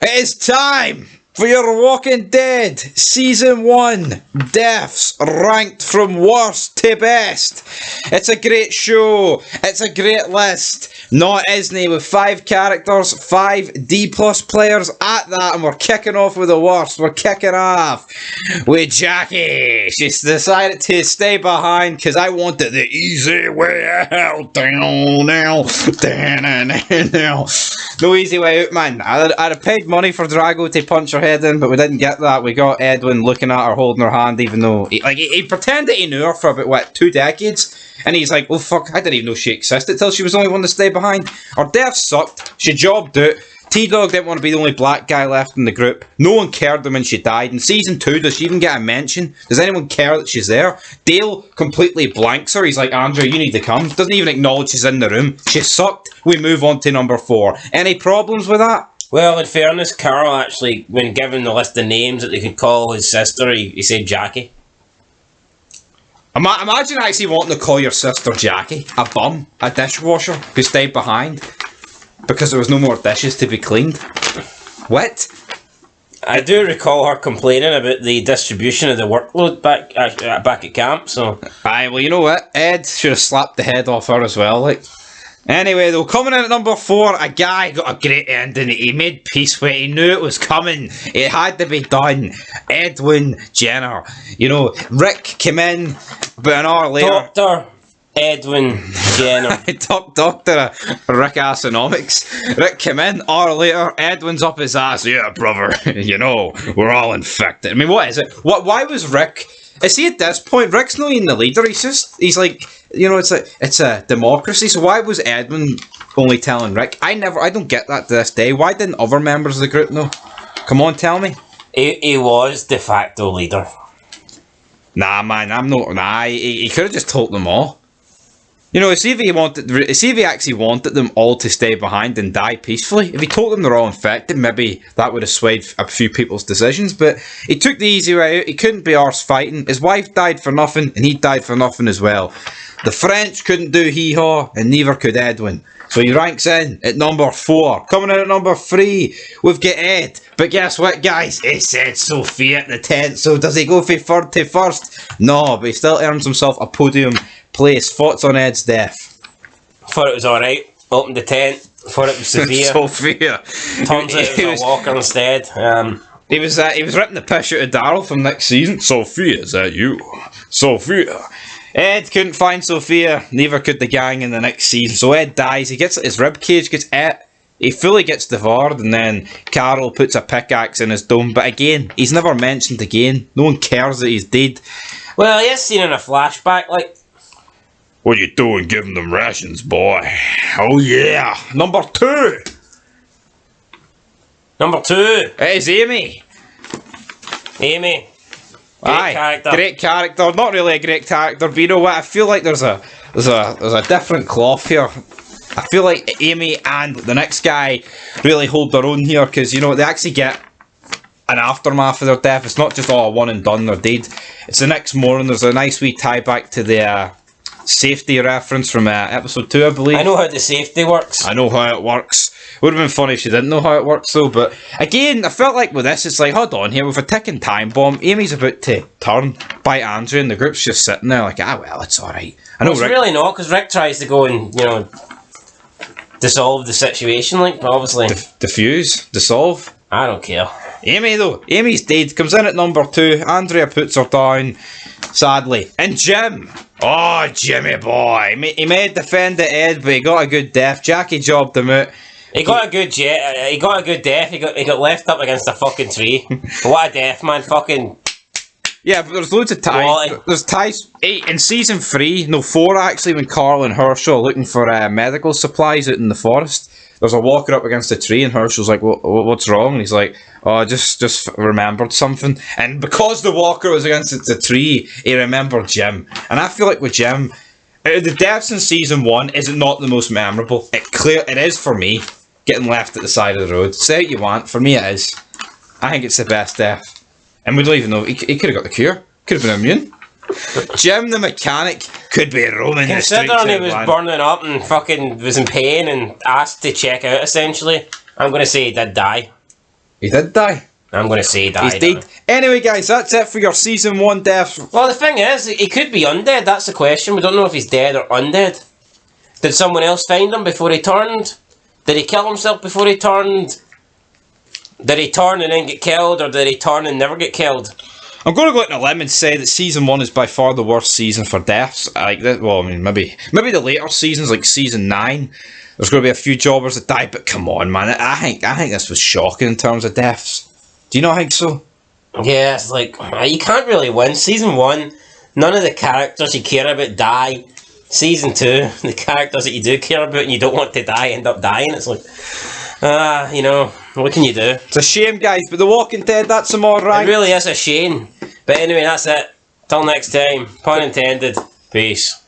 It is time for your Walking Dead Season 1 deaths ranked from worst to best. It's a great show. It's a great list. Not Isney with 5 characters, 5 D+ players at that, and we're kicking off with the worst. We're kicking off with Jackie. She's decided to stay behind because I wanted the easy way out. Down now. No easy way out, man. I'd have paid money for Drago to punch her head in, but we didn't get that. We got Edwin looking at her, holding her hand, even though he pretended he knew her for about 2 decades. And he's like, oh fuck, I didn't even know she existed till she was the only one to stay behind. Her death sucked. She jobbed out. T-Dog didn't want to be the only black guy left in the group. No one cared when she died. In Season 2, does she even get a mention? Does anyone care that she's there? Dale completely blanks her. He's like, Andrew, you need to come. Doesn't even acknowledge she's in the room. She sucked. We move on to number 4. Any problems with that? Well, in fairness, Carl actually, when given the list of names that they could call his sister, he said Jackie. Imagine actually wanting to call your sister Jackie, a bum, a dishwasher, who stayed behind because there was no more dishes to be cleaned. What? I do recall her complaining about the distribution of the workload back at camp, so... Aye, well, you know what? Ed should have slapped the head off her as well, like... Anyway, though, coming in at number 4, a guy got a great ending. He made peace with it. He knew it was coming. It had to be done. Edwin Jenner. You know, Rick came in, but an hour later... Dr. Edwin Jenner. Doctor Rick Assonomics. Rick came in, an hour later, Edwin's up his ass. Yeah, brother, you know, we're all infected. I mean, what is it? Why was Rick... Is he at this point? Rick's not even the leader. He's like, you know, it's a democracy. So why was Edwin only telling Rick? I don't get that to this day. Why didn't other members of the group know? Come on, tell me. He was de facto leader. Nah, man, I'm not. Nah, he could have just told them all. You know, see if he actually wanted them all to stay behind and die peacefully. If he told them they're all infected, maybe that would have swayed a few people's decisions. But he took the easy way out. He couldn't be arse fighting. His wife died for nothing, and he died for nothing as well. The French couldn't do hee-haw, and neither could Edwin. So he ranks in at number 4. Coming in at number 3, we've got Ed. But guess what, guys? He said Sophia at the tent. So does he go from 3rd to 1st? No, but he still earns himself a podium place. Thoughts on Ed's death? Thought it was alright. Opened the tent. Thought it was Sophia. Sophia. Turns out it was a walker instead. He was ripping the piss out of Daryl from next season. Sophia, is that you? Sophia. Ed couldn't find Sophia, neither could the gang in the next season. So Ed dies. He gets his ribcage gets ate. He fully gets devoured, and then Carol puts a pickaxe in his dome. But again, he's never mentioned again. No one cares that he's dead. Well, he is seen in a flashback, like. What you doing giving them rations, boy? Oh yeah. Number 2. Number 2. It is Amy. Amy. Great character. Great character. Not really a great character, but you know what? I feel like there's a different cloth here. I feel like Amy and the next guy really hold their own here, because you know they actually get an aftermath of their death. It's not just all one and done, they're dead. It's the next morning. There's a nice wee tie back to the safety reference from episode 2, I believe. I know how the safety works. I know how it works. Would have been funny if she didn't know how it works though, but again, I felt like with this, it's like, hold on here, with a ticking time bomb, Amy's about to turn by Andrew, and the group's just sitting there like, well, it's alright. I know it's Rick... really not, because Rick tries to go and, you know, dissolve the situation, like, but obviously... Diffuse? Dissolve? I don't care. Amy though, Amy's dead, comes in at number 2, Andrea puts her down, sadly. And Jim! Oh, Jimmy boy! He may defend the Ed, but he got a good death. Jackie jobbed him out. He got a good death. He got left up against a fucking tree. What a death, man! Fucking. Yeah, but there's loads of ties. There's ties. In season 4 actually, when Carl and Herschel are looking for medical supplies out in the forest. There's a walker up against a tree, and Herschel's like, "What's wrong?" And he's like, "Oh, just remembered something." And because the walker was against the tree, he remembered Jim. And I feel like with Jim, out of the deaths in season 1, is it not the most memorable? It is for me. Getting left at the side of the road. Say what you want, for me it is. I think it's the best death. And we don't even know, he could have got the cure. Could have been immune. Jim the mechanic could be roaming the streets. Considering he was burning up and fucking was in pain and asked to check out, essentially, I'm going to say he did die. He did die. I'm going to say he died. He's dead. Anyway, guys, that's it for your season 1 deaths. Well, the thing is, he could be undead. That's the question. We don't know if he's dead or undead. Did someone else find him before he turned? Did he kill himself before he turned? Did he turn and then get killed, or did he turn and never get killed? I'm going to go out on a limb and say that season 1 is by far the worst season for deaths. Like that. Well, I mean, maybe the later seasons, like season 9, there's going to be a few jobbers that die. But come on, man, I think this was shocking in terms of deaths. Do you not think so? Yeah, it's like you can't really win. Season 1, none of the characters you care about die. Season 2, the characters that you do care about and you don't want to die end up dying. It's like, you know, what can you do? It's a shame, guys, but The Walking Dead, that's some alright. It really is a shame. But anyway, that's it. Till next time. Pun intended. Peace.